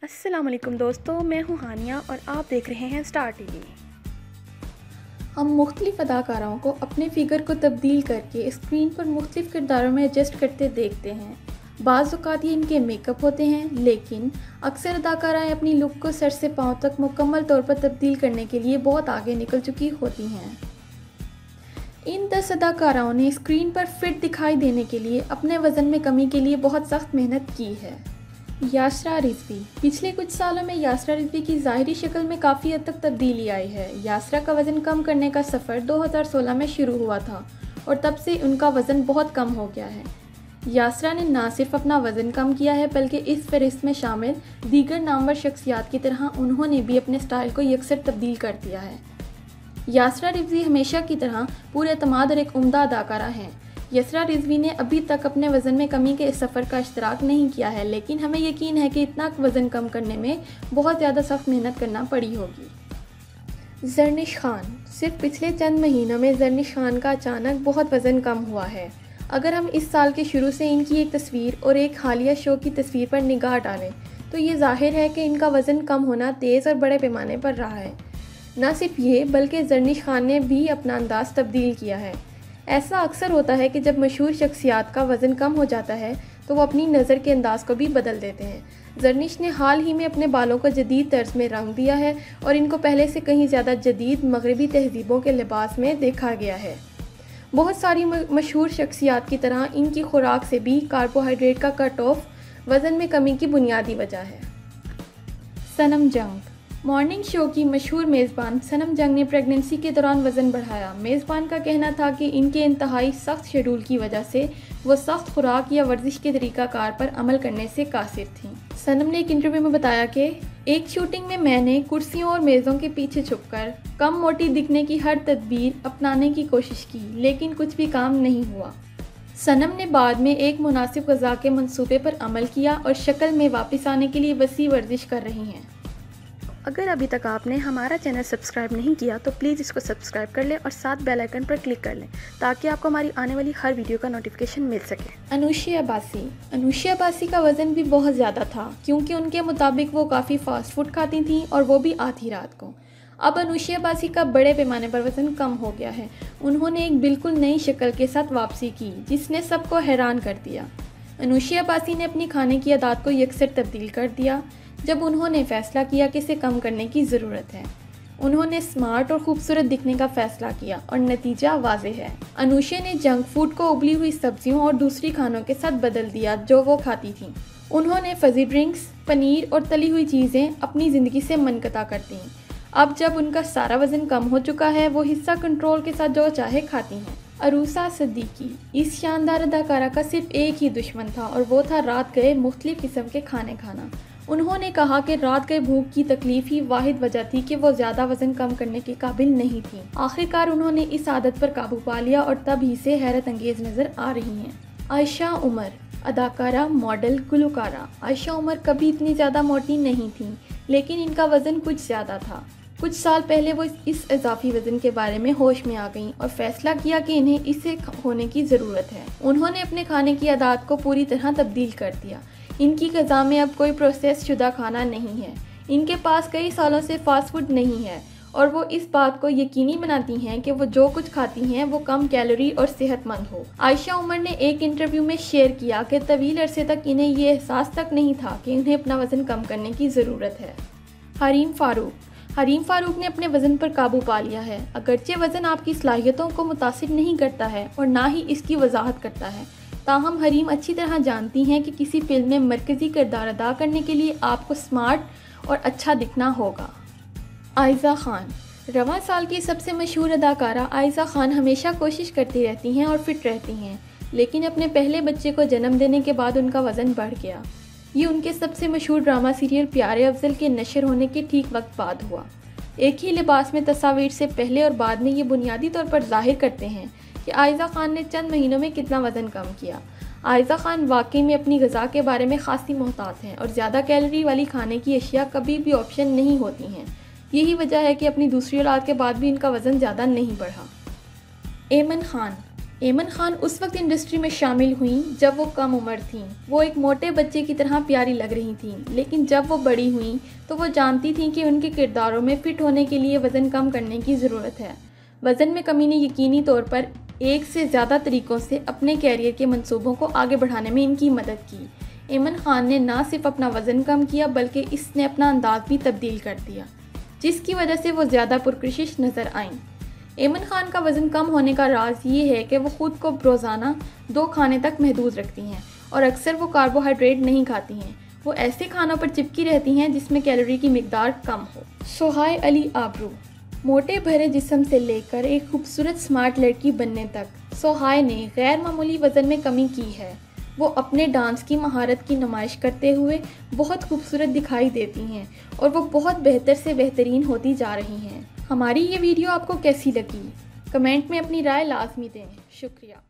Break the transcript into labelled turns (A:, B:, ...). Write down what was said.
A: अस्सलामुअलैकुम दोस्तों, मैं हूँ हानिया और आप देख रहे हैं स्टार टीवी।
B: हम मुख्तलिफ अदाकाराओं को अपने फिगर को तब्दील करके स्क्रीन पर मुख्तलिफ किरदारों में एडजस्ट करते देखते हैं। बाज़ औक़ात ये इनके मेकअप होते हैं, लेकिन अक्सर अदाकाराएँ अपनी लुक को सर से पाँव तक मुकम्मल तौर पर तब्दील करने के लिए बहुत आगे निकल चुकी होती हैं। इन 10 अदाकाराओं ने स्क्रीन पर फिट दिखाई देने के लिए अपने वज़न में कमी के लिए बहुत सख्त मेहनत की है। यासरा रिज़वी। पिछले कुछ सालों में यासरा रिज़वी की ज़ाहिरी शक्ल में काफ़ी हद तक तब्दीली आई है। यासरा का वज़न कम करने का सफ़र 2016 में शुरू हुआ था और तब से उनका वज़न बहुत कम हो गया है। यासरा ने ना सिर्फ अपना वज़न कम किया है, बल्कि इस फहरिस्त में शामिल दीगर नामवर शख्सियात की तरह उन्होंने भी अपने स्टाइल को यकसर तब्दील कर दिया है। यासरा रिज़वी हमेशा की तरह पूरे एतमाद और एक उम्दा अदाकारा हैं। यासरा रिज़वी ने अभी तक अपने वज़न में कमी के इस सफ़र का इश्तराक नहीं किया है, लेकिन हमें यकीन है कि इतना वज़न कम करने में बहुत ज़्यादा सख्त मेहनत करना पड़ी होगी। ज़रनिश खान। सिर्फ पिछले चंद महीनों में ज़रनिश खान का अचानक बहुत वज़न कम हुआ है। अगर हम इस साल के शुरू से इनकी एक तस्वीर और एक हालिया शो की तस्वीर पर निगाह डालें तो ये ज़ाहिर है कि इनका वज़न कम होना तेज़ और बड़े पैमाने पर रहा है। न सिर्फ ये, बल्कि ज़रनिश खान ने भी अपना अंदाज़ तब्दील किया है। ऐसा अक्सर होता है कि जब मशहूर शख्सियात का वज़न कम हो जाता है तो वो अपनी नज़र के अंदाज़ को भी बदल देते हैं। ज़रनिश ने हाल ही में अपने बालों को जदीद तर्ज में रंग दिया है और इनको पहले से कहीं ज़्यादा जदीद मगरबी तहज़ीबों के लिबास में देखा गया है। बहुत सारी मशहूर शख्सियात की तरह इनकी खुराक से भी कार्बोहाइड्रेट का कट ऑफ वज़न में कमी की बुनियादी वजह है। सनम जंग। मॉर्निंग शो की मशहूर मेज़बान सनम जंग ने प्रेगनेंसी के दौरान वज़न बढ़ाया। मेज़बान का कहना था कि इनके इंतहाई सख्त शेड्यूल की वजह से वो सख्त खुराक या वर्जिश के तरीक़ाकार पर अमल करने से कासिर थीं। सनम ने एक इंटरव्यू में बताया कि एक शूटिंग में मैंने कुर्सियों और मेज़ों के पीछे छुपकर कम मोटी दिखने की हर तदबीर अपनाने की कोशिश की, लेकिन कुछ भी काम नहीं हुआ। सनम ने बाद में एक मुनासिब ग़िज़ा के मंसूबे पर अमल किया और शक्ल में वापस आने के लिए वसी वर्जिश कर रही हैं।
A: अगर अभी तक आपने हमारा चैनल सब्सक्राइब नहीं किया तो प्लीज़ इसको सब्सक्राइब कर लें और साथ बेल आइकन पर क्लिक कर लें ताकि आपको हमारी आने वाली हर वीडियो का नोटिफिकेशन मिल सके।
B: अनुशिया बासी। अनुशिया बासी का वज़न भी बहुत ज़्यादा था, क्योंकि उनके मुताबिक वो काफ़ी फास्ट फूड खाती थीं और वो भी आधी रात को। अब अनुशिया बासी का बड़े पैमाने पर वज़न कम हो गया है। उन्होंने एक बिल्कुल नई शक्ल के साथ वापसी की जिसने सबको हैरान कर दिया। अनुशिया बासी ने अपनी खाने की आदत को यकसर तब्दील कर दिया जब उन्होंने फ़ैसला किया कि इसे कम करने की ज़रूरत है। उन्होंने स्मार्ट और ख़ूबसूरत दिखने का फ़ैसला किया और नतीजा वाज़ेह है। अनुशिया ने जंक फूड को उबली हुई सब्जियों और दूसरी खानों के साथ बदल दिया जो वो खाती थीं। उन्होंने फ़ज़ी ड्रिंक्स, पनीर और तली हुई चीज़ें अपनी ज़िंदगी से मनक़ता कर दी। अब जब उनका सारा वज़न कम हो चुका है, वो हिस्सा कंट्रोल के साथ जो चाहे खाती हैं। अरूसा सिद्दीकी। इस शानदार अदाकारा का सिर्फ एक ही दुश्मन था और वो था रात गए मुख्तलिफ़ किस्म के खाने खाना। उन्होंने कहा कि रात गए भूख की तकलीफ़ ही वाहिद वजह थी कि वो ज़्यादा वज़न कम करने के काबिल नहीं थी। आखिरकार उन्होंने इस आदत पर काबू पा लिया और तब ही से हैरत अंगेज़ नज़र आ रही हैं। आयशा उमर। अदाकारा, मॉडल, गुलकारा। आयशा उमर कभी इतनी ज़्यादा मोटी नहीं थी, लेकिन इनका वज़न कुछ ज़्यादा था। कुछ साल पहले वो इस इजाफी वज़न के बारे में होश में आ गईं और फ़ैसला किया कि इन्हें इससे होने की ज़रूरत है। उन्होंने अपने खाने की आदत को पूरी तरह तब्दील कर दिया। इनकी ग़िज़ा में अब कोई प्रोसेस शुदा खाना नहीं है। इनके पास कई सालों से फ़ास्ट फूड नहीं है और वो इस बात को यकीनी बनाती हैं कि वो जो कुछ खाती हैं वो कम कैलोरी और सेहतमंद हो। आयशा उमर ने एक इंटरव्यू में शेयर किया कि तवील अरसे तक इन्हें ये एहसास तक नहीं था कि उन्हें अपना वज़न कम करने की ज़रूरत है। हरीम फ़ारूक। हरीम फ़ारूक ने अपने वज़न पर काबू पा लिया है। अगरचे वज़न आपकी सलाहियतों को मुतासिर नहीं करता है और ना ही इसकी वजाहत करता है, ताहम हरीम अच्छी तरह जानती हैं कि किसी फिल्म में मरकज़ी किरदार अदा करने के लिए आपको स्मार्ट और अच्छा दिखना होगा। आयज़ा ख़ान। रवां साल की सबसे मशहूर अदाकारा आयज़ा ख़ान हमेशा कोशिश करती रहती हैं और फिट रहती हैं, लेकिन अपने पहले बच्चे को जन्म देने के बाद उनका वज़न बढ़ गया। ये उनके सबसे मशहूर ड्रामा सीरियल प्यारे अफजल के नशर होने के ठीक वक्त बाद हुआ। एक ही लिबास में तस्वीर से पहले और बाद में ये बुनियादी तौर पर जाहिर करते हैं कि आयज़ा ख़ान ने चंद महीनों में कितना वज़न कम किया। आयज़ा ख़ान वाकई में अपनी ग़िज़ा के बारे में ख़ासी मोहतात हैं और ज़्यादा कैलोरी वाली खाने की अशिया कभी भी ऑप्शन नहीं होती हैं। यही वजह है कि अपनी दूसरी औलाद के बाद भी इनका वज़न ज़्यादा नहीं बढ़ा। एमन खान। ऐमन खान उस वक्त इंडस्ट्री में शामिल हुई जब वो कम उम्र थीं। वो एक मोटे बच्चे की तरह प्यारी लग रही थीं, लेकिन जब वो बड़ी हुईं तो वो जानती थीं कि उनके किरदारों में फ़िट होने के लिए वज़न कम करने की ज़रूरत है। वज़न में कमी ने यकीनी तौर पर एक से ज़्यादा तरीक़ों से अपने कैरियर के मंसूबों को आगे बढ़ाने में इनकी मदद की। ऐमन खान ने ना सिर्फ अपना वज़न कम किया बल्कि इसने अपना अंदाज़ भी तब्दील कर दिया, जिसकी वजह से वो ज़्यादा पुरकशिश नज़र आईं। ऐमन खान का वज़न कम होने का राज ये है कि वो ख़ुद को रोज़ाना 2 खाने तक महदूद रखती हैं और अक्सर वो कार्बोहाइड्रेट नहीं खाती हैं। वो ऐसे खानों पर चिपकी रहती हैं जिसमें कैलोरी की मिकदार कम हो। सोहाय अली आबरू। मोटे भरे जिस्म से लेकर एक खूबसूरत स्मार्ट लड़की बनने तक सोहाय ने गैर मामूली वज़न में कमी की है। वो अपने डांस की महारत की नुमाइश करते हुए बहुत खूबसूरत दिखाई देती हैं और वो बहुत बेहतर से बेहतरीन होती जा रही हैं। हमारी ये वीडियो आपको कैसी लगी? कमेंट में अपनी राय लाजमी दें। शुक्रिया।